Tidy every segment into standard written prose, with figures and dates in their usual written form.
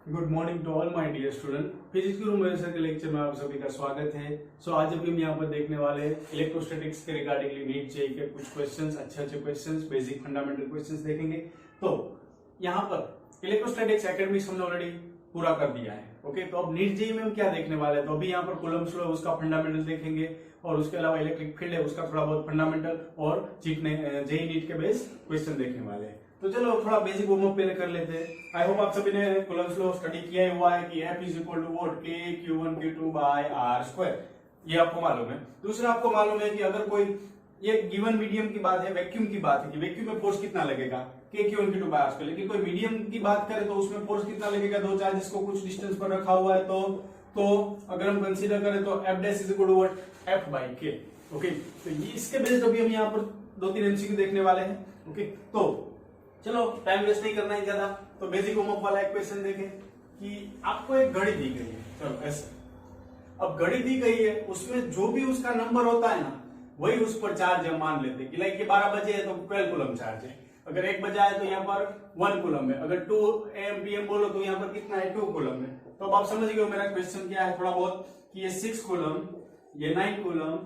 Good morning to all my dear student. Physics Guru Mahesh sir के lecture में आप सभी का स्वागत है। आज अभी हम यहाँ पर देखने वाले इलेक्ट्रोस्टैटिक्स के रिगार्डिंगली नीट जेईई के कुछ क्वेश्चंस, अच्छे क्वेश्चंस, बेसिक फंडामेंटल क्वेश्चंस देखेंगे। तो यहाँ पर इलेक्ट्रोस्टैटिक्स एकेडमिक्स हमने ऑलरेडी पूरा कर दिया है। ओके, तो अब नीट जेईई में हम क्या देखने वाले हैं? तो अभी यहाँ पर कूलम्ब्स लॉ है, उसका फंडामेंटल देखेंगे और उसके अलावा इलेक्ट्रिक फील्ड है, उसका थोड़ा बहुत फंडामेंटल और जेईई नीट के बेस क्वेश्चन देखने वाले हैं। तो चलो थोड़ा बेसिक वार्म अप पहले कर लेते हैं। आई होप आप सभी ने कूलम्ब्स लॉ स्टडी किया ही हुआ है कि F is equal to what, K Q1 Q2 by R square. ये आपको मालूम है। दूसरा आपको मालूम है कि अगर कोई ये गिवन मीडियम की बात है, वैक्यूम की बात है कि वैक्यूम में फोर्स कितना लगेगा, K Q1 Q2 by R square. लेकिन कोई मीडियम की बात करें तो उसमें फोर्स कितना लगेगा, दो चार्जेस को कुछ डिस्टेंस पर रखा हुआ है तो अगर हम कंसीडर करें तो F dash is equal to what, F by K। Okay, तो ये इसके बेस्ड अभी हम यहाँ पर 2-3 एमसीक्यू देखने वाले हैं। ओके, तो चलो टाइम वेस्ट नहीं करना है ज्यादा, तो बेसिक वार्म अप वाला एक क्वेश्चन देखें कि आपको एक घड़ी दी गई है। चलो ऐसे, अब घड़ी दी गई है, उसमें जो भी उसका नंबर होता है ना, वही उस पर चार्ज हम मान लेते हैं कि लाइक ये 12 बजे है तो 12 कूलम चार्ज है। अगर 1 बजा है तो यहाँ पर 1 कूलम है। अगर 2 AM PM बोलो तो यहाँ पर कितना है, 2 कूलम है। तो अब आप समझ गए मेरा क्वेश्चन क्या है थोड़ा बहुत, कि ये 6 कूलम, ये 9 coulomb,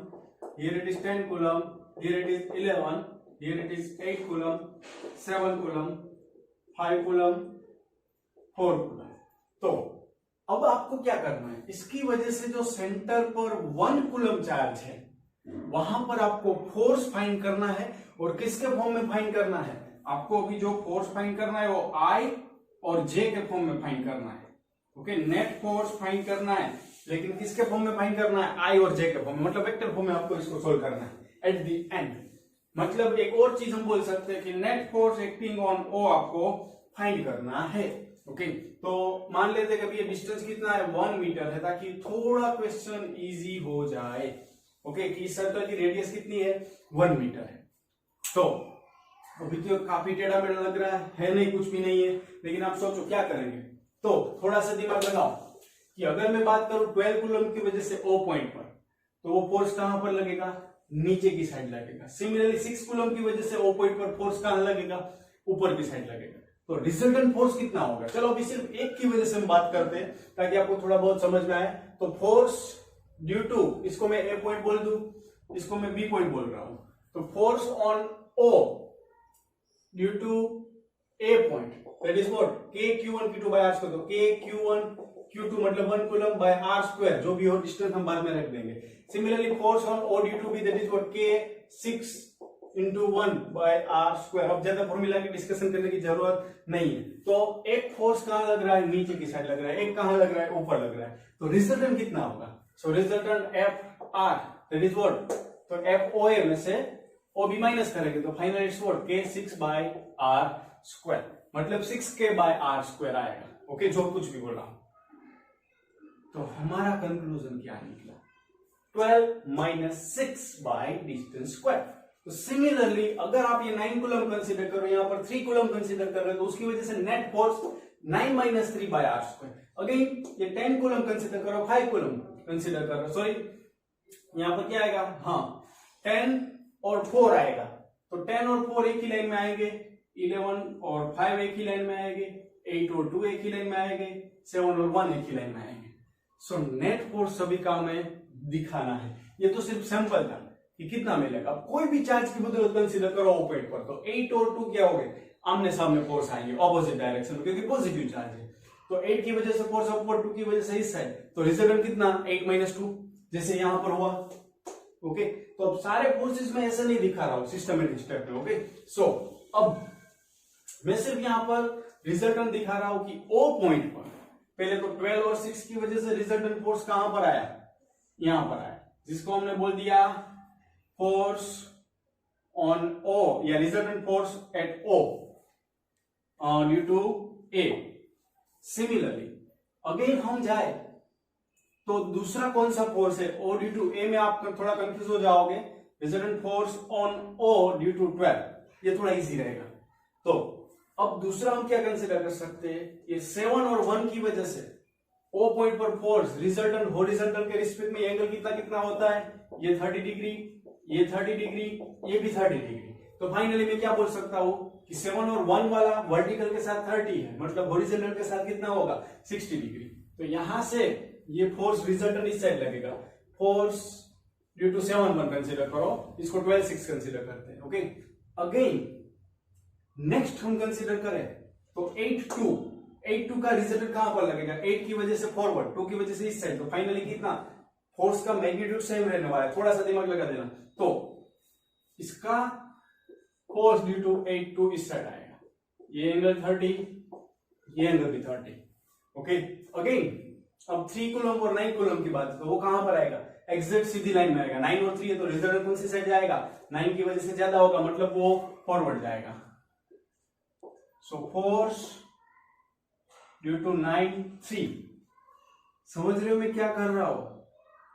here it is 10 coulomb, here it is 11, here it is 8 coulomb, 7 coulomb, 5 coulomb, 4 coulomb. तो अब आपको क्या करना है, इसकी वजह से जो सेंटर पर 1 कूलम चार्ज है वहां पर आपको फोर्स फाइंड करना है। और किसके फॉर्म में फाइंड करना है? आपको अभी जो फोर्स फाइंड करना है वो I और J के फॉर्म में फाइंड करना है। ओके, नेट फोर्स फाइंड करना है, लेकिन किसके फॉर्म में फाइंड करना है? I और J के फॉर्म में, मतलब वेक्टर फॉर्म में आपको इसको सोल्व करना है एट द एंड। मतलब एक और चीज हम बोल सकते हैं कि net force acting on O आपको फाइंड करना है। ओके, तो मान लेते हैं कि ये डिस्टेंस कितना है, 1 मीटर है, ताकि थोड़ा क्वेश्चन इजी हो जाए। ओके, कि सर्कल की रेडियस कितनी है, 1 मीटर है। तो अभी तो काफी टेढ़ा मेढ़ा लग रहा है नहीं, कुछ भी नहीं है, लेकिन आप सोचो क्या करेंगे। तो थोड़ा सा दिमाग लगाओ कि अगर मैं बात करूं 12 कूलम की वजह से O पॉइंट पर, तो वो फोर्स कहां पर लगेगा, नीचे की साइड लगेगा। सिमिलरली 6 कूलम की वजह से O पॉइंट पर फोर्स कहां लगेगा, ऊपर की साइड लगेगा। तो रिजल्टेंट फोर्स कितना होगा? चलो अभी सिर्फ एक की वजह से हम बात करते हैं ताकि आपको थोड़ा बहुत समझ में आए। तो फोर्स ड्यू टू, इसको मैं A पॉइंट बोल दूं, इसको मैं B पॉइंट बोल रहा हूं। तो force on O due to A point, that is what, K Q1 Q2 by R square. तो K Q1 Q2 मतलब 1 कूलम बाय R स्क्वायर, जो भी हो डिस्टेंस हम बाद में रख देंगे। Similarly force on O due to B, that is what, K 6 into 1 by R square. अब ज्यादा फॉर्मूला की डिस्कशन करने की जरूरत नहीं है। तो एक फोर्स कहां लग रहा है, नीचे की साइड लग रहा है, एक कहां लग रहा है, ऊपर लग रहा है। तो रिजल्टेंट कितना होगा? So resultant FR, that is what, तो FOA में से OB माइनस करेंगे तो final it's what, K 6 by R square, मतलब 6K बाय R स्क्वायर आएगा। ओके, जो कुछ भी बोला। तो हमारा कंक्लूजन क्या निकला, 12 माइनस 6 बाय डिस्टेंस स्क्वायर। तो सिमिलरली अगर आप ये 9 कूलम कंसीडर करो, यहाँ पर 3 कूलम कंसीडर कर रहे हो, तो उसकी वजह से net force 9 minus 3 by R square. Again ये 10 कूलम कंसीडर करो, 5 कूलम कंसीडर करो, सॉरी यहाँ पर क्या आएगा, हाँ 10 और 4 आएगा। तो 10 और 4 एक ही लाइन में आएंगे, 11 और 5 एक ही लाइन में आएंगे, 8 और 2 एक ही लाइन में आएंगे, 7 और 1 एक ही लाइन में आएंगे। सो नेट फोर्स सभी का हमें दिखाना है। ये तो सिर्फ सैंपल था कि कितना मिलेगा। अब कोई भी चार्ज की बदौलत कंसीडर करो O पॉइंट पर, तो 8 और 2 क्या हो गए, आमने सामने फोर्स आएंगे ऑपोजिट डायरेक्शन में, क्योंकि पॉजिटिव चार्ज है। तो 8 की वजह से फोर्स अपवर्ड, 2 की वजह से इस साइड, तो रिजल्टेंट कितना, 8 माइनस 2, जैसे यहां पर हुआ। ओके, तो अब सारे फोर्सेस में ऐसा नहीं दिखा रहा हूं सिस्टमेटिक स्टेप में। ओके, सो अब मैं सिर्फ यहां पर रिजल्टेंट दिखा रहा हूं कि O पॉइंट पर पहले तो 12 और 6 की वजह से रिजल्टेंट फोर्स कहां पर आया, यहां पर आया, जिसको हमने बोल दिया फोर्स ऑन O या resultant force at O due to A। Similarly again हम जाए तो दूसरा कौन सा फोर्स है, O ड्यू टू A में आप थोड़ा कंफ्यूज हो जाओगे। Resultant force on O due to 12, ये थोड़ा इजी रहेगा। तो अब दूसरा हम क्या कंसीडर कर सकते हैं, ये 7 और 1 की वजह से O पॉइंट पर फोर्स रिजल्टेंट हॉरिजॉन्टल के रिस्पेक्ट में एंगल कितना कितना होता है, ये 30 डिग्री, ये 30 डिग्री, ये भी 30 डिग्री। तो फाइनली मैं क्या बोल सकता हूं कि कि 7 और 1 वाला वर्टिकल के साथ 30 है, मतलब हॉरिजॉन्टल के साथ कितना होगा 60 डिग्री। तो यहां से ये फोर्स रिजल्टेंट इस साइड लगेगा, फोर्स ड्यू टू 7-1 कंसीडर करो, इसको 12-6 कंसीडर करते हैं। ओके, अगेन नेक्स्ट हम कंसीडर करें तो 8-2 का रिजल्टेंट कहां पर लगेगा, 8 की वजह से फॉरवर्ड, 2 की वजह से इस साइड, तो फाइनली कितना फोर्स का मैग्नीट्यूड सेम रहने वाला है, थोड़ा सा दिमाग लगा देना। तो इसका फोर्स ड्यू टू 8-2 इस साइड आएगा, ये एंगल 30, ये एंगल भी 30। ओके, अगेन अब 3 कूलम और 9 कूलम की बात है, तो वो कहां पर आएगा, एग्जैक्ट सीधी लाइन में आएगा। 9 और 3 है तो रिजल्टेंट कौन सी साइड जाएगा, 9 की वजह से ज्यादा होगा, मतलब वो फॉरवर्ड जाएगा। सो फोर्स ड्यू टू 9-3, समझ रहे हो मैं क्या कर रहा हूं,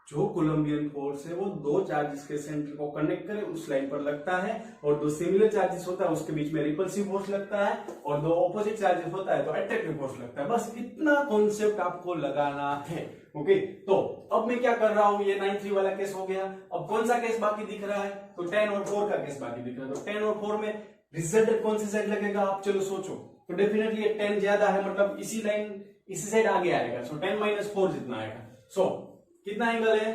जो कोलंबियन फोर्स है वो दो चार्जेस के सेंटर को कनेक्ट करे उस लाइन पर लगता है, और दो सिमिलर चार्जेस होता है उसके बीच में रिपल्सिव फोर्स लगता है, और दो ऑपोजिट चार्जेस होता है तो अट्रैक्टिव फोर्स लगता है। बस इतना कॉन्सेप्ट आपको लगाना है। ओके, तो अब मैं क्या कर रहा हूं, ये 9-3 वाला केस हो गया। अब कौन सा केस बाकी दिख रहा है, तो 10 और 4 का केस बाकी दिख रहा है। तो 10 और 4 में रिजल्ट कौन सी साइड लगेगा, आप चलो सोचो। तो डेफिनेटली ये 10 ज्यादा है, मतलब इसी लाइन इसी साइड आगे आएगा। सो 10 - 4 जितना आएगा। सो कितना एंगल है,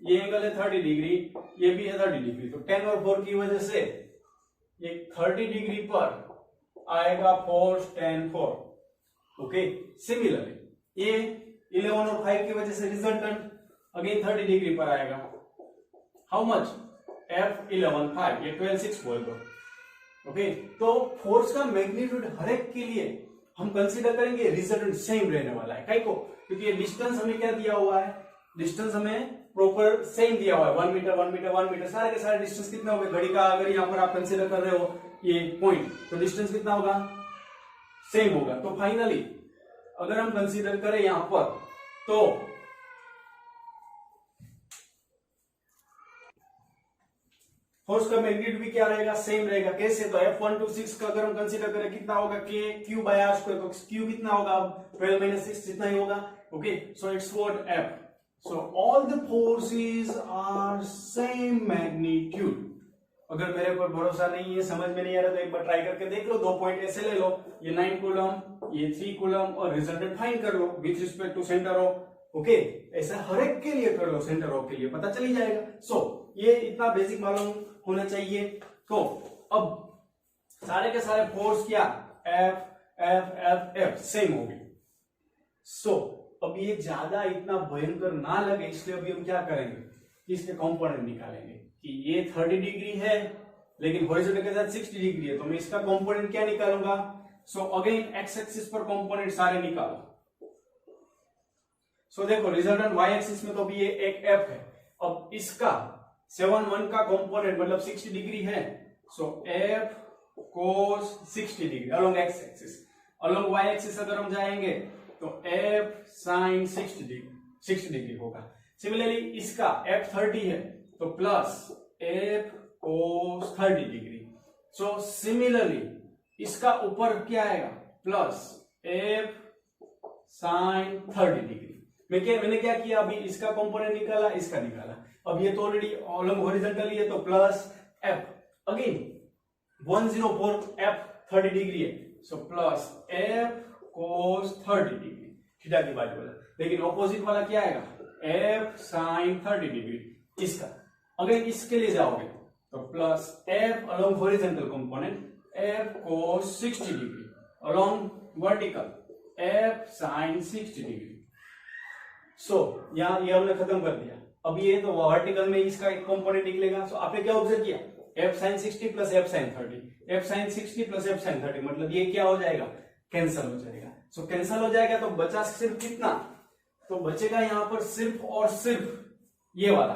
ये एंगल है 30 डिग्री, ये भी है 30 डिग्री। तो 10 और 4 की वजह से ये 30 डिग्री पर आएगा फोर्स 10-4। ओके, सिमिलरली ये 11 और 5 की वजह से रिजल्टेंट अगेन 30 डिग्री पर आएगा। हाउ मच, F11-5, ये 12-6 बोल दो। ओके, तो फोर्स का मैग्नीट्यूड हर एक के लिए हम कंसीडर करेंगे रिजल्टेंट सेम रहने वाला है। काहे को, क्योंकि ये डिस्टेंस हमें क्या दिया हुआ है, डिस्टेंस हमें प्रॉपर सेम दिया हुआ है, 1 मीटर 1 मीटर 1 मीटर, सारे के सारे डिस्टेंस कितना होगा, घड़ी का अगर यहाँ पर आप कंसीडर कर रहे हो ये पॉइंट, तो डिस्टेंस कितना होगा, सेम होगा। तो फाइनली अगर हम कंसीडर करें यहां पर, तो फोर्स का मैग्नीट्यूड भी क्या रहेगा, सेम रहेगा। कैसे, तो F126 का अगर हम कंसीडर करें कितना होगा, Q/r², तो Q कितना होगा, अब 12 - 6 जितना ही होगा। Okay, so it's what F। So all the forces are same magnitude। अगर मेरे पर भरोसा नहीं है, समझ में नहीं आ रहा, तो एक बार ट्राई करके देख लो। 2 पॉइंट ऐसे ले लो, ये 9 कूलम, ये 3 कूलम, और रिजल्टेंट फाइंड कर लो with respect to centre of. Okay, ऐसा हर एक के लिए कर लो, सेंटर ऑफ के लिए पता चल ही जाएगा। सो ये इतना बेसिक मालूम होना चाहिए। तो अब सारे के सारे फोर्स क्या, F F F F same हो गए। सो अब ये ज्यादा इतना भयंकर ना लगे, इसलिए अभी हम क्या करेंगे, इसके कंपोनेंट निकालेंगे कि ये 30 डिग्री है लेकिन हॉरिजॉन्टल के साथ 60 डिग्री है, तो मैं इसका कंपोनेंट क्या निकालूंगा। सो अगेन एक्स एक्सिस पर कंपोनेंट सारे निकालो। सो देखो रिजल्टेंट वाई एक्सिस में तो अभी ये एक एफ है, अब इसका 7-1 का कंपोनेंट मतलब 60 डिग्री है। So F cos 60 degree along x axis. Along y axis अगर हम जाएंगे तो f sin 60 डिग्री होगा। सिमिलरली इसका f 30 है तो plus f cos 30 degree. So similarly इसका ऊपर क्या आएगा, प्लस f sin 30 डिग्री। मैंने क्या किया, अभी इसका कंपोनेंट निकाला, इसका निकाला। अब ये तो ऑलरेडी अलोंग हॉरिजॉन्टली है तो plus f again 104 f 30 degree है, so plus f cos 30 degree theta की बात बोला। लेकिन ऑपोजिट वाला क्या आएगा, f sin 30 डिग्री। इसका अगर इसके लिए जाओगे तो plus f along horizontal component f cos 60 degree, along vertical f sin 60 degree. So यहां ये हमने खत्म कर दिया। अब ये तो वर्टिकल में इसका एक कंपोनेंट निकलेगा। सो आपने क्या ऑब्जर्व किया, f sin 60 plus f sin 30, f sin 60 plus f sin 30, मतलब ये क्या हो जाएगा, कैंसल हो जाएगा। सो कैंसल हो जाएगा तो बचा सिर्फ कितना, तो बचेगा यहां पर सिर्फ और सिर्फ ये वाला।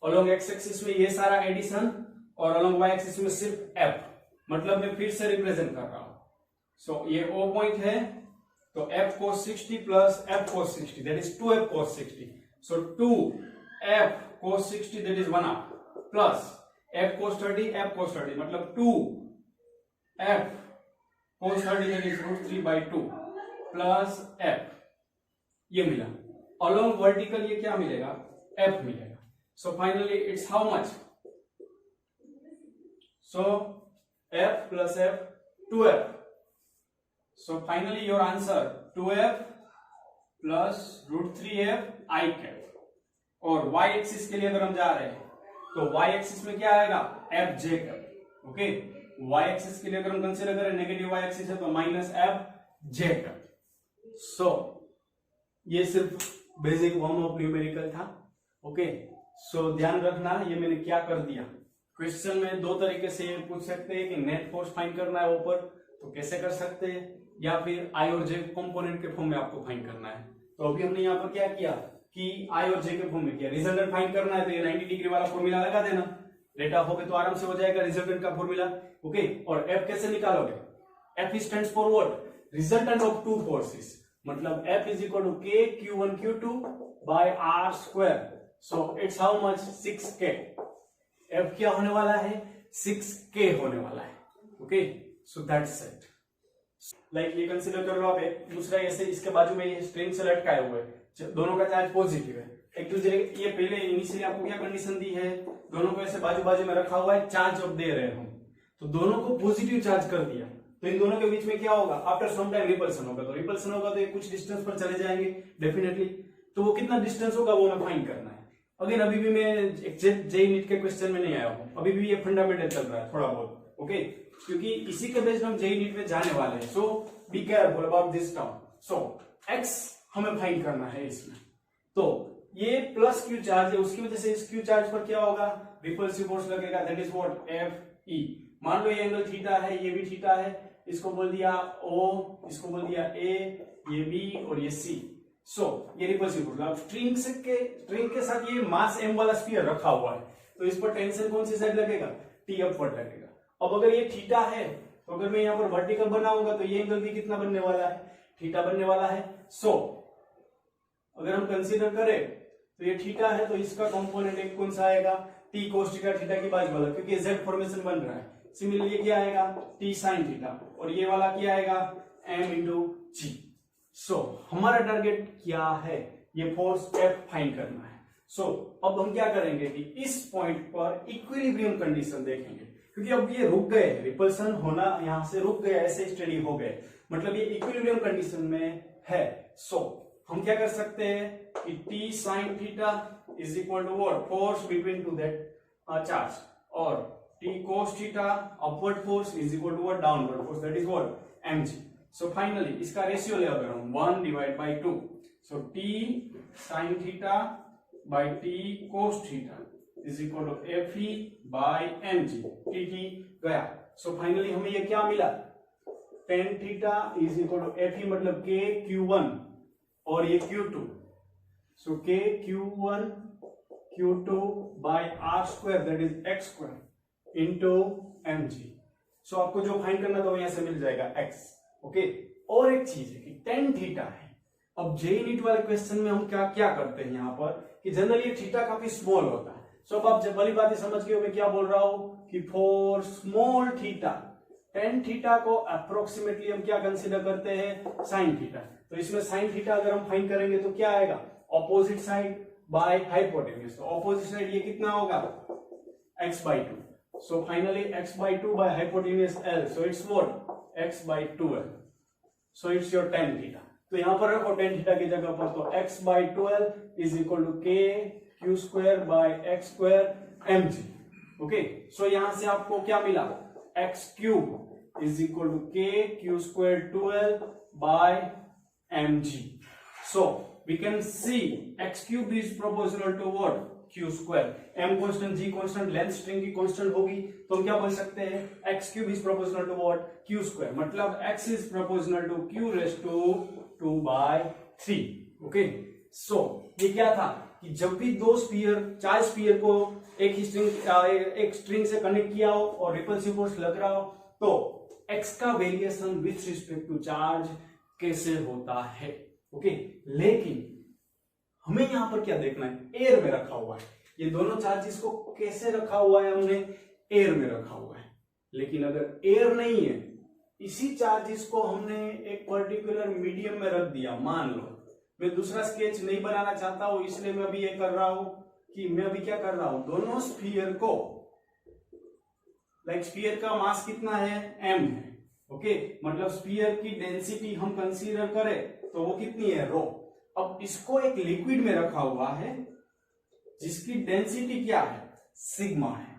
अलोंग एक्स एक्सिस में ये सारा एडिशन और अलोंग वाई एक्सिस में सिर्फ f, मतलब मैं फिर से रिप्रेजेंट कर रहा हूं। सो ये O पॉइंट है तो f cos 60 plus f cos 60 that is 2f cos 60। So 2f cos 60 that is 1/2 plus f cos 30 f cos 30 मतलब 2f cos 30 that is √3/2 plus f, ये मिला। अलोंग वर्टिकल ये क्या मिलेगा, f मिलेगा। So finally it's how much, so f plus f 2f. So finally your answer 2f plus root 3f I cap. और y axis के लिए अगर हम जा रहे हैं तो y एक्सिस में क्या आएगा f j cap. Okay, y axis के लिए अगर हम कंसीडर करें नेगेटिव y एक्सिस है तो माइनस f j cap. सो ये सिर्फ बेसिक फॉर्म ऑफ न्यूमेरिकल था. ओके, सो ध्यान रखना ये मैंने क्या कर दिया. क्वेश्चन में दो तरीके से ये पूछ सकते हैं कि नेट फोर्स फाइंड करना है ऊपर तो कैसे कर सकते हैं, या फिर आई और जे कंपोनेंट के फॉर्म में आपको फाइंड करना है. तो अभी हमने यहाँ पर क्या किया कि आई और जे के फॉर्म में किया. रिजल्टेंट फाइंड करना है तो ये 90 डिग्री वाला फॉर्मूला लगा देना. डेटा होगे तो आराम से हो जाएगा रिजल्टेंट का फॉर्मूला. ओके, और एफ कैसे निकालोगे? F stands for what? Resultant of two forces. मतलब F is equal to K Q1 Q2 by R square. So it's how much? 6K. F क्या होने वाला है? 6K होने वाला है. Okay, so that's it. Like ये कंसीडर कर लो आप एक दूसरा ऐसे इसके बाजू में ये स्ट्रिंग से लटकाए हुए दोनों का चार्ज पॉजिटिव है. एक दूसरे ये पहले इनिशियली आपको क्या कंडीशन दी है? दोनों को ऐसे बाजू बाजू में रखा हुआ है, चार्ज अब दे रहे हो तो दोनों को पॉजिटिव चार्ज कर दिया तो इन दोनों के बीच में क्या होगा? आफ्टर सम टाइम रिपल्सन होगा. तो रिपल्सन होगा तो ये कुछ डिस्टेंस पर चले जाएंगे डेफिनेटली. तो वो कितना डिस्टेंस होगा वो हमें फाइंड करना है. अगेन अभी भी मैं एग्जैक्ट जेईई नीट के क्वेश्चन में नहीं आया हूँ, अभी भी ये फंडामेंटल चल रहा है थोड़ा बहुत. ओके, क्योंकि इसी के बेस्ड हम जेईई नीट में जाने वाले हैं. So be careful about this term. So x हमें फाइंड करना है इसमें. तो ये प्लस क्यू चार्ज है, उसकी वजह से इस क्यू चार्ज पर क्या होगा? रिपल्सिव फोर्स लगेगा. That is what? F E. मान लो ये एंगल थीटा है, ये भी थीटा है. इसको बोल दिया O, इसको बोल दिया A, ये B और ये C. सो ये रिपल्सिव फोर्स. अब स्ट्रिंग के साथ ये मास m वाला स्फीयर रखा हुआ है तो इस पर टेंशन कौन सी साइड लगेगा? T अपवर्ड लगेगा. अब अगर ये थीटा है तो अगर मैं यहाँ पर वर्टिकल बनाऊंगा तो ये एंगल भी कितना बनने वाला है? थीटा बनने वाला है. सो अगर हम कंसीडर करें तो ये थीटा है तो इसका कंपोनेंट एक कौन सा आएगा? T cos थीटा, थीटा की बाजू वाला, क्योंकि Z फॉर्मेशन बन रहा है. सिमिलरली क्या आएगा? T sin theta. और ये वाला क्या आएगा? M into G. सो हमारा टारगेट क्या है? ये फोर्स F फाइंड करना है. सो अब हम क्या करेंगे कि इस पॉइंट पर इक्विलिब्रियम कंडीशन देखेंगे, क्योंकि अब ये रुक गए, रिपल्सन होना यहां से रुक गया, ऐसे स्टडी हो गए, मतलब ये इक्विलिब्रियम कंडीशन में है. सो हम क्या कर सकते हैं कि T sin theta is equal to what? Force between two that charge, और T cos theta upward force is equal to what? Downward force, that is what? mg. So finally इसका रेशियो ले अगर हम 1 divide by 2, so T sin theta by T cos theta is equal to Fe by mg. T गया. So finally हमें ये क्या मिला? tan theta is equal to Fe मतलब K Q1 और ये Q2. So K Q1 Q2 by R square, that is x square into mg. सो आपको जो फाइंड करना था वो यहां से मिल जाएगा x. ओके, और एक चीज है कि tan थीटा है. अब जेईई नीट वाले क्वेश्चन में हम क्या क्या करते हैं यहाँ पर कि जनरली ये थीटा काफी स्मॉल होता है. सो अब आप जब वाली बातें समझ गए हो मैं क्या बोल रहा हूं कि for small theta tan theta को अप्रोक्सीमेटली हम क्या कंसीडर करते हैं? sin theta. तो इसमें sin थीटा अगर हम फाइंड करेंगे तो क्या आएगा? Opposite side by hypotenuse. तो ऑपोजिट साइड ये कितना होगा? x by 2. So finally x by 2 by hypotenuse L. So it's what? x by 2L. So it's your tan theta. तो यहां पर रखो tan थीटा की जगह पर, तो x by 2L is equal to K Q square by x square mg. Okay. So यहां से आपको क्या मिला? x cube is equal to K Q square 2L by mg. So we can see x cube is proportional to what? Q square. M constant, G constant, length string की constant होगी तो हम क्या बोल सकते हैं? x cube is proportional to what? Q square. मतलब x is proportional to Q raised to 2 by 3. Okay, so ये क्या था कि जब भी दो स्फीयर, चार स्फीयर को एक स्ट्रिंग से कनेक्ट किया हो और रिपल्सिव फोर्स लग रहा हो तो x का variation with respect to charge कैसे होता है. ओके, लेकिन हमें यहां पर क्या देखना है? एयर में रखा हुआ है. ये दोनों चार्जेस को कैसे रखा हुआ है? हमने एयर में रखा हुआ है. लेकिन अगर एयर नहीं है, इसी चार्जेस को हमने एक पर्टिकुलर मीडियम में रख दिया. मान लो मैं दूसरा स्केच नहीं बनाना चाहता हूं, इसलिए मैं अभी ये कर रहा हूं कि मैं अभी क्या कर रहा हूं? दोनों स्फीयर को लाइक स्फीयर का मास कितना है, m है। ओके, मतलब स्फीयर की डेंसिटी हम कंसीडर करें तो वो कितनी है, रो। अब इसको एक लिक्विड में रखा हुआ है जिसकी डेंसिटी क्या है, सिग्मा है,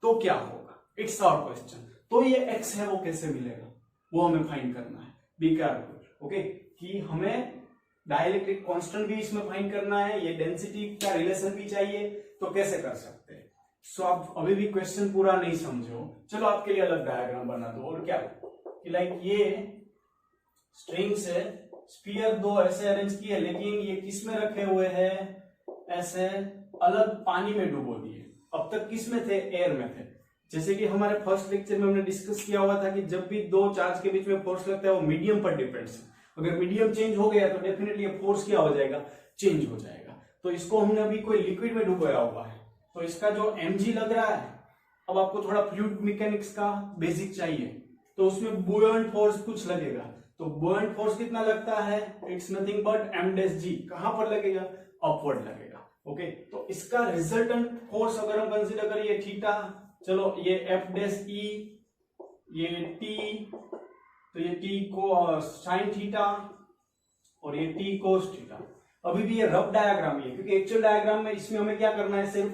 तो क्या होगा, इट्स आवर क्वेश्चन। तो ये x है वो कैसे मिलेगा, वो हमें फाइंड करना है। बी केयरफुल, ओके, कि हमें डाइलेक्ट्रिक कांस्टेंट भी इसमें फाइंड करना है, ये डेंसिटी का रिलेशन भी चाहिए, तो कैसे कर सकते हैं। सो आप अभी भी क्वेश्चन पूरा नहीं समझो, चलो आपके लिए अलग डायग्राम बना दो। और क्या कि लाइक ये स्ट्रिंग्स है, स्फीयर दो ऐसे अरेंज किए, लेकिन ये किस में रखे हुए हैं, ऐसे अलग पानी में डुबो दिए। अब तक किस में थे, एयर में थे। जैसे कि हमारे फर्स्ट लेक्चर में हमने डिस्कस किया हुआ था कि जब भी दो चार्ज के बीच में फोर्स लगता है वो मीडियम पर डिपेंड्स है। अगर मीडियम चेंज हो गया तो डेफिनेटली फोर्स क्या हो जाएगा, चेंज हो जाएगा। तो इसको हमने अभी कोई लिक्विड में डुबोया हुआ है, तो इसका जो mg लग रहा है, अब आपको थोड़ा फ्लूइड मैकेनिक्स का बेसिक चाहिए, तो उसमें बुओयंट फोर्स कुछ लगेगा। तो बुओयंट फोर्स कितना लगता है, इट्स नथिंग बट m-g। कहां पर लगेगा, अपवर्ड लगेगा। ओके, तो इसका रिजल्टेंट फोर्स अगर हम कंसीडर करें, ये थीटा, चलो ये f-e, ये t, तो ये t को साइन थीटा और ये t कोस थीटा। अभी भी ये रफ डायग्राम ही है, क्योंकि एक्चुअल डायग्राम में इसमें हमें क्या करना है, सिर्फ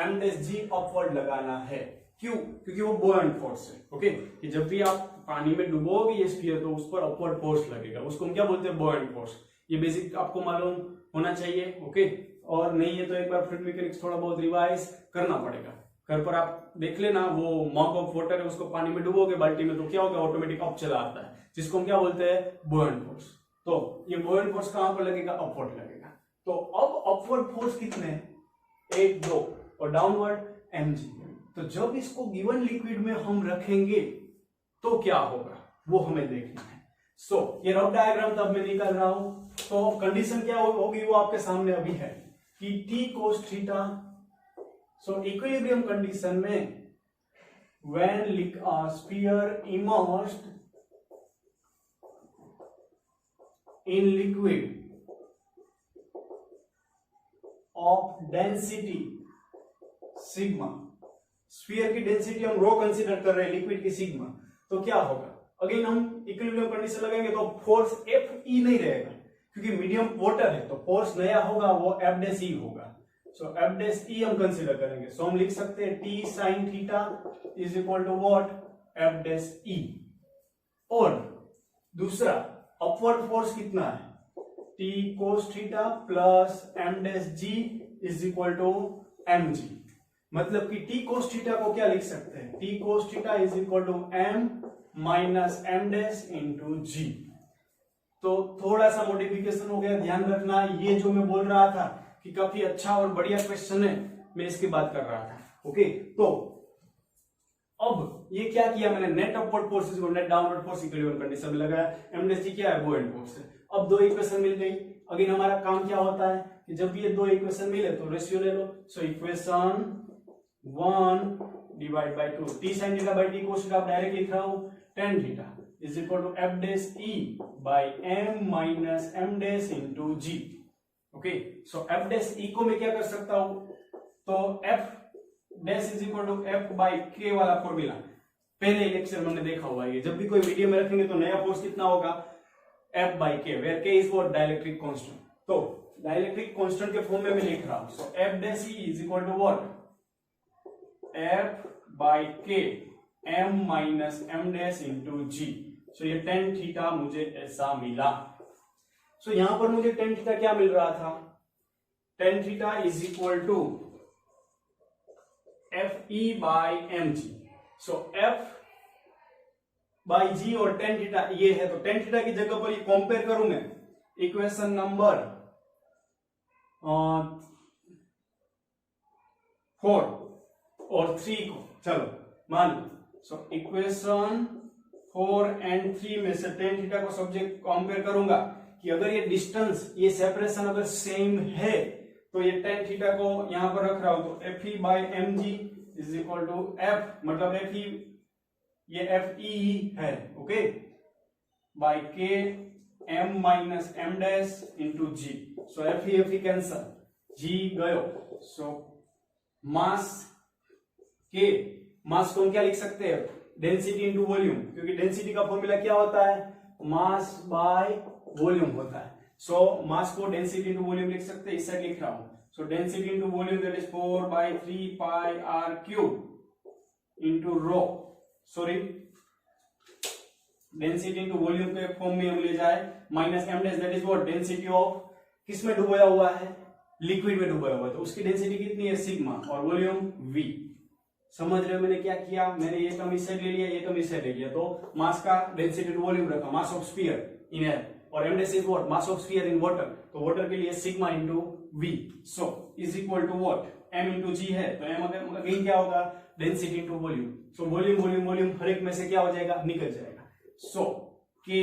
m-g अपवर्ड लगाना है। क्यों, क्योंकि वो बुओयंट फोर्स है। ओके, कि जब भी आप पानी में डुबोगे ये स्फीयर, तो उस पर अपवर्ड फोर्स लगेगा, उसको हम क्या बोलते हैं, बुओयंट फोर्स। ये बेसिक आपको मालूम होना चाहिए। ओके, और नहीं है तो एक बार फ्लूइड मैकेनिक्स थोड़ा बहुत रिवाइज करना पड़ेगा। घर पर आप देख लेना, वो मॉक ऑफ वाटर है, उसको पानी में डुबोगे बाल्टी में, तो क्या होगा, ऑटोमेटिक अप चला आता है, जिसको हम क्या बोलते हैं, बुओयंट फोर्स। तो ये बुओयंट फोर्स कहां पर लगेगा, अपवर्ड लगेगा। तो अब अपवर्ड फोर्स कितने, 1 2, और डाउनवर्ड mg। तो जब इसको गिवन लिक्विड में हम रखेंगे तो क्या होगा, वो हमें देखना है। सो ये रफ डायग्राम तब मैं निकाल रहा हूं, तो कंडीशन क्या होगी वो आपके सामने अभी है कि t cos theta. So equilibrium condition में when sphere immersed in liquid of density sigma, sphere की डेंसिटी हम रो कंसीडर कर रहे हैं, लिक्विड की सिग्मा, तो क्या होगा, अगेन हम इक्विलिब्रियम कंडीशन लगाएंगे तो फोर्स Fe नहीं रहेगा, क्योंकि मीडियम वाटर है, तो फोर्स नया होगा वो F' होगा। सो F' हम कंसीडर करेंगे, सो हम लिख सकते हैं t sin theta is equal to what, F'। और दूसरा अपवर्ड फोर्स कितना है, t cos theta plus m' is equal to mg। मतलब कि t cos थीटा को क्या लिख सकते हैं, t cos theta is equal to m minus m' into g। तो थोड़ा सा मॉडिफिकेशन हो गया, ध्यान रखना। ये जो मैं बोल रहा था कि काफी अच्छा और बढ़िया क्वेश्चन है, मैं इसकी बात कर रहा था। ओके, तो अब ये क्या किया मैंने, नेट अपवर्ड फोर्सेस को net downward force equilibrium condition में लगाया, m' क्या है, बुओयंट फोर्स है। अब दो इक्वेशन मिल गई, अगेन हमारा काम क्या होता है कि जब भी ये दो इक्वेशन मिले तो रेशियो ले लो। So equation 1 divide by 2, t sin theta by t cos theta आप डायरेक्ट लिख रहा हूं, tan theta is equal to f' by m minus m' into g। Okay, so f' को मैं क्या कर सकता हूं, तो f' is equal to f by k वाला फॉर्मूला पहले लेक्चर में हमने देखा हुआ है। जब भी कोई मीडियम में रखेंगे तो नया फोर्स कितना होगा, f by k, where k is what, dielectric constant. तो डाइलेक्ट्रिक कांस्टेंट के फॉर्म में मैं लिख रहा हूं, so f' is equal to what, f by k m minus m' into g। So ये tan थीटा मुझे ऐसा मिला। सो यहां पर मुझे tan थीटा क्या मिल रहा था, tan theta is equal to Fe by mg। So f by g और tan थीटा ये है, तो tan थीटा की जगह पर ये कंपेयर करूं मैं इक्वेशन नंबर 4 और 3 को, चलो मान लो। सो इक्वेशन 4 एंड 3 में से tan थीटा को सब्जेक्ट कंपेयर करूंगा कि अगर ये डिस्टेंस, ये सेपरेशन अगर सेम है तो ये tan थीटा को यहां पर रख रहा हूं, तो Fe by mg is equal to f, मतलब Fe ये Fe है, okay, by k m minus m' into g। So Fe cancel, g गयो, सो मास k मास को हम क्या लिख सकते हैं, डेंसिटी इंटू वॉल्यूम, क्योंकि डेंसिटी का फॉर्मूला क्या होता है, मास बाय वॉल्यूम होता है। सो मास को डेंसिटी इंटू वॉल्यूम लिख सकते हैं, इस साइड लिख रहा हूं। So density into volume that is 4/3 pi r cube into rho, sorry density into volume के फॉर्म में हम ले जाए minus m dash that is what, density of किस में डुबोया हुआ है, लिक्विड में डुबोया हुआ है, तो उसकी डेंसिटी कितनी है, सिग्मा, और वॉल्यूम वी। समझ रहे हो मैंने क्या किया, मैंने ये टर्म इस साइड ले लिया, ये टर्म इस साइड ले लिया, तो मास का डेंसिटी टू वॉल्यूम रखा, mass of sphere in air, और m dash is what, mass of sphere in water, तो वाटर के लिए sigma into v, so is equal to what, m into g है, तो एम अगेन क्या होगा, density into volume. So volume volume volume हर एक में से क्या हो जाएगा, निकल जाएगा। सो के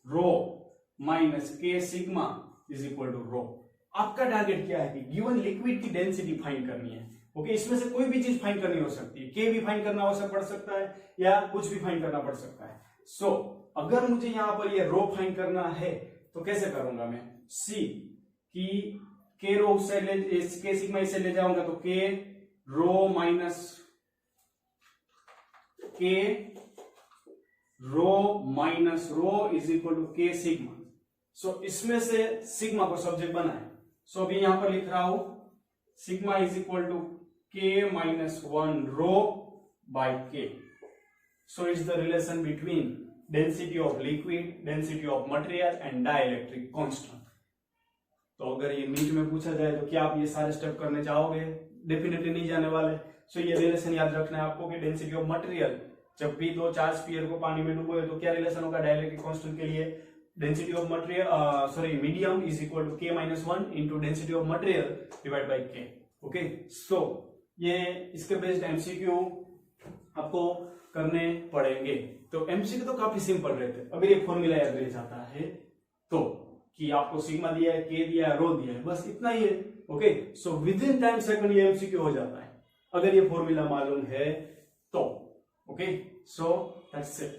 रो माइनस के सिग्मा इज इक्वल टू रो। आपका टारगेट क्या है कि गिवन लिक्विड की डेंसिटी फाइंड करनी है। ओके, इसमें से कोई भी चीज फाइंड करनी हो सकती है, के भी फाइंड करना पड़ सकता है, या कुछ भी फाइंड करना पड़ सकता है। सो अगर मुझे यहां पर ये रो फाइंड करना है तो कैसे करूंगा मैं, सी की के रो उस साइड ले, के सिग्मा इस साइड ले जाऊंगा, तो के rho minus k rho minus rho is equal to k sigma. So इसमें से सिग्मा को सब्जेक्ट बनाए, सो अभी यहां पर लिख रहा हूं sigma is equal to k minus 1 row bye के। So it's the relation between density of liquid, density of material and dielectric constant. तो अगर ये मिनट में पूछा जाए तो क्या आप ये सारे स्टेप करने चाहोगे, डेफिनेटली नहीं जाने वाले। सो ये रिलेशन याद रखना है आपको कि डेंसिटी ऑफ मटेरियल, जब भी दो चार्ज स्फीयर को पानी में डुबोए तो क्या रिलेशन होगा डाइलेक्ट्रिक कांस्टेंट के लिए, density of material sorry medium is equal to k minus 1 into density of material divide by k. Okay, so ये इसके बेस्ड एमसीक्यू आपको करने पड़ेंगे। तो एमसीक्यू तो काफी सिंपल रहते हैं, अगर ये फॉर्मूला याद रह जाता है तो, कि आपको सिग्मा दिया है, के दिया है, रो दिया है, बस इतना ही है। Okay, so within time second ये एमसीक्यू हो जाता है अगर ये फॉर्मूला मालूम है तो। Okay, so that's it.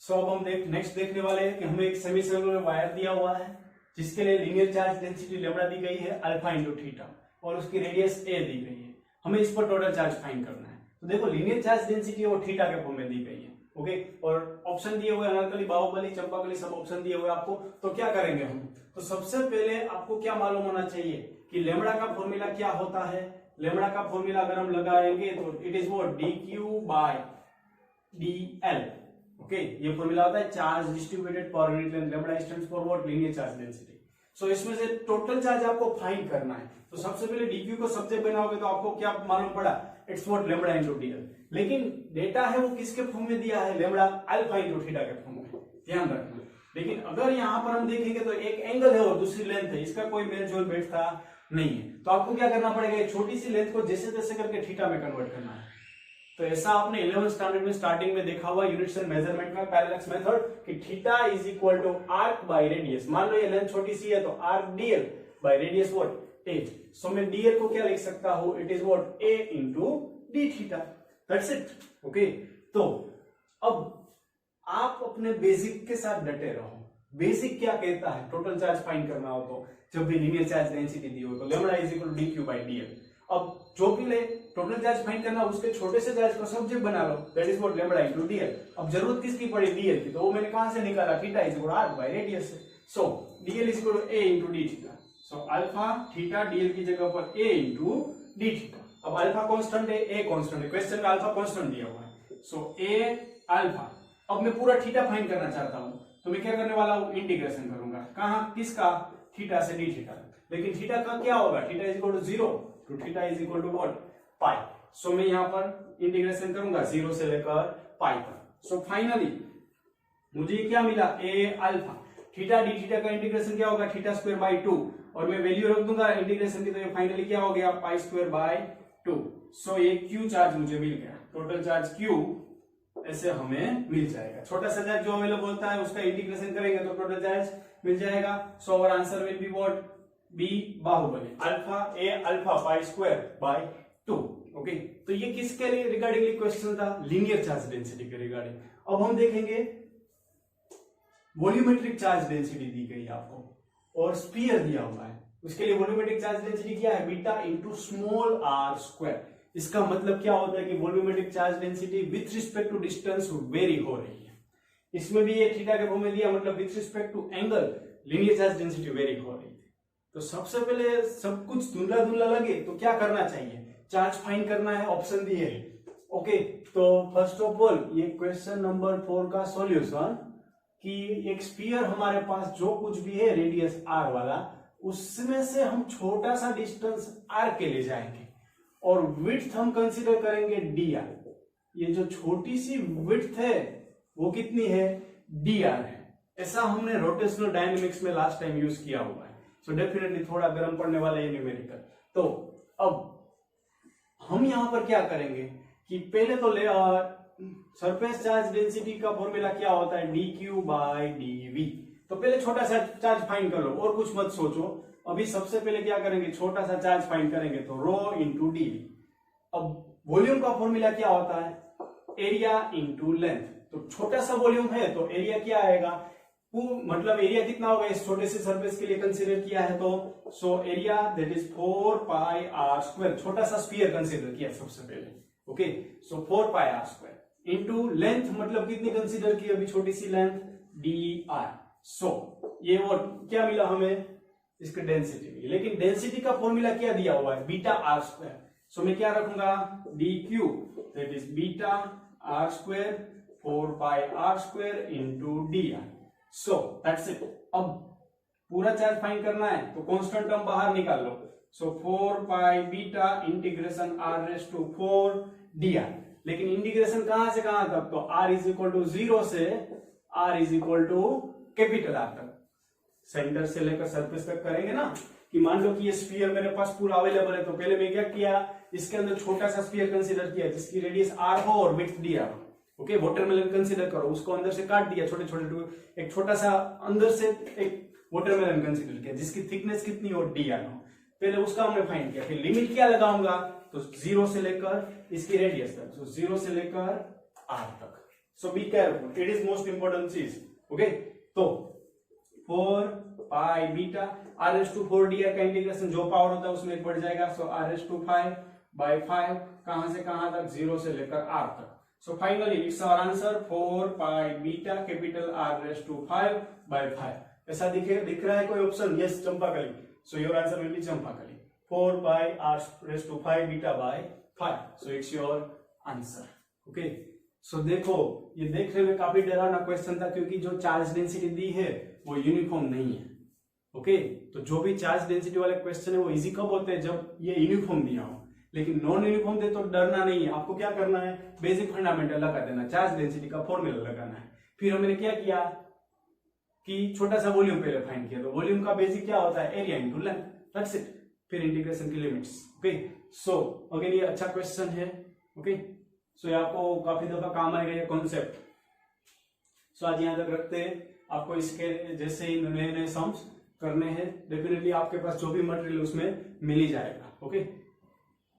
So अब हम नेक्स्ट देखने वाले हैं कि हमें एक सेमी सर्कुलर वायर दिया हुआ है जिसके लिए लीनियर चार्ज डेंसिटी लेमड़ा दी गई है अल्फा इंटू थीटा, और उसकी रेडियस ए दी गई है। हमें इस पर टोटल चार्ज फाइंड करना है। तो देखो लीनियर चार्ज डेंसिटी और थीटा के फॉर्म में दी गई है। ओके, और ऑप्शन दिए हुए अनारकली, बाहुबली, चंपाकली सब ऑप्शन दिए हुए आपको। तो क्या करेंगे हम, तो सबसे पहले आपको क्या मालूम होना चाहिए कि लेमड़ा का फॉर्मूला क्या होता है। लेमड़ा का फॉर्मूला अगर हम लगाएंगे तो it is what, d q by d l. Okay, ये फॉर्मूला होता है charge distributed per unit length, lambda stands for what, linear charge density. So इसमें से टोटल चार्ज आपको फाइंड करना है। तो सबसे पहले डीक्यू को सब्जेक्ट बनाओगे तो आपको क्या मालूम पड़ा, it's what lambda into DL. लेकिन डेटा है वो किसके फॉर्म में दिया है, लेमड़ा अल्फा इनटू थीटा के फॉर्म में, ध्यान रखना। लेकिन अगर यहां पर हम देखेंगे तो एक एंगल है और दूसरी लेंथ है, इसका कोई मेल जोल बैठता नहीं है। तो आपको क्या करना पड़ेगा, एक छोटी सी लेंथ को जैसे तैसे करके थीटा में कन्वर्ट करना है। तो ऐसा आपने 11th स्टैंडर्ड में स्टार्टिंग में देखा हुआ यूनिट्स एंड मेजरमेंट में पैरेलक्स मेथड कि theta is equal to arc by radius. मान लो ये लेंथ छोटी सी है तो arc dl by radius what, a. So मैं डीएल को क्या लिख सकता हूं, it is what, a into d theta, that's it. Okay, तो अब आप अपने बेसिक के साथ डटे रहो। बेसिक क्या कहता है, टोटल चार्ज फाइंड करना हो तो जब भी लीनियर चार्ज डेंसिटी दी हो तो lambda is equal to d q by dl. अब जो भी ले टोटल चार्ज फाइंड करना, उसके छोटे से चार्ज को सब्जेक्ट बना लो, that is what lambda into dl. अब जरूरत किसकी पड़ी, डीएल की, तो वो मैंने कहां से निकाला, theta is equal to r by radius से। So dl is equal to a into d theta. So alpha theta dl की जगह पर ए इनटू डी थीटा। अब अल्फा कांस्टेंट है, ए कांस्टेंट है, क्वेश्चन में अल्फा कांस्टेंट दिया हुआ है। So a alpha. अब मैं पूरा थीटा फाइंड करना चाहता हूं तो मैं क्या करने वाला हूं, इंटीग्रेशन करूंगा। कहां, किसका, थीटा से डी थीटा। लेकिन थीटा का क्या होगा, थीटा इज इक्वल टू 0 तो theta is equal to what, pi. So मैं यहां पर इंटीग्रेशन करूंगा 0 से लेकर पाई तक। सो फाइनली मुझे क्या मिला, ए अल्फा थीटा डी थीटा का इंटीग्रेशन क्या होगा, थीटा स्क्वायर बाय 2, और मैं वैल्यू रख दूंगा इंटीग्रेशन की, तो ये फाइनली क्या हो गया, पाई स्क्वायर बाय 2। सो ये क्यू चार्ज मुझे मिल गया, टोटल चार्ज क्यू ऐसे हमें मिल जाएगा। छोटा सा चार्ज जो अवेलेबल होता है उसका इंटीग्रेशन करेंगे तो टोटल चार्ज मिल जाएगा। So our answer will be what, b Baahubali, alpha a alpha pi square by 2। Okay, तो ये किसके लिए रिगार्डिंग क्वेश्चन था, लीनियर चार्ज डेंसिटी के रिगार्डिंग। अब हम देखेंगे वॉल्यूमेट्रिक चार्ज डेंसिटी दी गई आपको। और स्फीयर दिया हुआ है, उसके लिए वॉल्यूमेट्रिक चार्ज डेंसिटी क्या है, beta into small r square. इसका मतलब क्या होता है कि volumetric charge density with respect to distance vary हो रही है। इसमें भी ये थीटा के फॉर्म में दिया, मतलब with respect to angle linear charge density vary हो रही थी। तो सबसे पहले सब कुछ धुंधला धुंधला लगे तो क्या करना चाहिए, चार्ज फाइंड करना है, ऑप्शन दिए है। ओके, तो फर्स्ट ऑफ ऑल ये क्वेश्चन नंबर 4 का सॉल्यूशन कि एक स्फीयर हमारे पास जो कुछ भी है रेडियस आर वाला, उसमें से हम छोटा सा डिस्टेंस आर के ले जाएंगे और विड्थ हम कंसीडर करेंगे डी आर। ये जो छोटी सी विड्थ है वो कितनी है, डी आर है। ऐसा हमने रोटेशनल डायनेमिक्स में लास्ट टाइम यूज किया हुआ है। सो डेफिनेटली थोड़ा गर्म पड़ने वाला है न्यूमेरिकल। तो अब हम यहां पर क्या करेंगे कि पहले तो सरफेस चार्ज डेंसिटी का फॉर्मूला क्या होता है, d q by d v. तो पहले छोटा सा चार्ज फाइंड कर लो और कुछ मत सोचो। अभी सबसे पहले क्या करेंगे, छोटा सा चार्ज फाइंड करेंगे, तो रो इंटू डी वी। अब वॉल्यूम का फॉर्मूला क्या होता है, एरिया इंटू लेंथ। तो छोटा सा वॉल्यूम है तो एरिया क्या आएगा, मतलब एरिया कितना होगा इस छोटे से सरफेस के लिए कंसीडर किया है तो so area that is 4 pi r square. छोटा सा स्फीयर कंसीडर किया सबसे पहले। Okay, so 4 pi r square into length, मतलब कितनी कंसीडर की अभी छोटी सी लेंथ, डी आर। सो ये वो क्या मिला हमें, इसकी डेंसिटी मिली। लेकिन डेंसिटी का फॉर्मूला क्या दिया हुआ है, बीटा आर स्क्वायर। सो मैं क्या रखूंगा, d q that is beta r square 4 pi r square into d r. So that's it. अब पूरा चार्ज फाइंड करना है तो कांस्टेंट टर्म बाहर निकाल लो। So 4 pi beta integration r raise to 4 d r. लेकिन इंटीग्रेशन कहां से कहां तक, तो आर इज इक्वल टू 0 से r is equal to capital r तक, सेंटर से लेकर सरफेस तक करेंगे ना। कि मान लो कि ये स्फीयर मेरे पास पूरा अवेलेबल है, तो पहले मैं क्या किया, इसके अंदर छोटा सा स्फीयर कंसीडर किया जिसकी रेडियस आर हो और width D R. Okay, watermelon consider करो, उसको अंदर से काट दिया छोटे छोटे, एक छोटा सा अंदर से एक वाटरमेलन कंसीडर किया जिसकी थिकनेस कितनी हो, डी आर हो। पहले उसका हमने फाइंड किया, फिर लिमिट क्या लगाऊंगा, तो 0 से लेकर इसकी रेडियस तक, सो 0 से लेकर आर तक। So be careful, it is most important चीज। ओके, तो 4 pi beta r s to 4 d r का इंटीग्रेशन जो पावर होता है उसमें एक बढ़ जाएगा। So r s to 5 by 5, कहां से कहां तक, 0 से लेकर आर तक। So finally it's our answer 4 pi beta capital R raised to 5 by 5. ऐसा दिख रहा है कोई option, yes Champakali. So your answer will be Champakali, 4 pi R raised to 5 beta by 5. So it's your answer. Okay, so देखो ये देखने में काफी डरावना क्वेश्चन था क्योंकि जो चार्ज डेंसिटी दी है वो यूनिफॉर्म नहीं है। ओके, तो जो भी चार्ज डेंसिटी वाले क्वेश्चन है वो इजी कब होते हैं, जब ये यूनिफॉर्म दिया हो। लेकिन नॉन यूनिफॉर्म दे तो डरना नहीं है, आपको क्या करना है, बेसिक फंडामेंटल लगा देना, चार्ज डेंसिटी का फॉर्मूला लगाना है। फिर हमने क्या किया कि छोटा सा वॉल्यूम पहले फाइंड किया, तो वॉल्यूम का बेसिक क्या होता है, area into length, that's it. फिर इंटीग्रेशन की लिमिट्स। ओके, सो अगेन ये अच्छा क्वेश्चन है। ओके, सो ये आपको काफी दफा काम आएगा ये कॉन्सेप्ट। सो आज यहां तक रखते हैं, आपको इसके जैसे ही नए नए सम्स करने हैं डेफिनेटली आपके पास जो भी मटेरियल उसमें मिल ही जाएगा। ओके।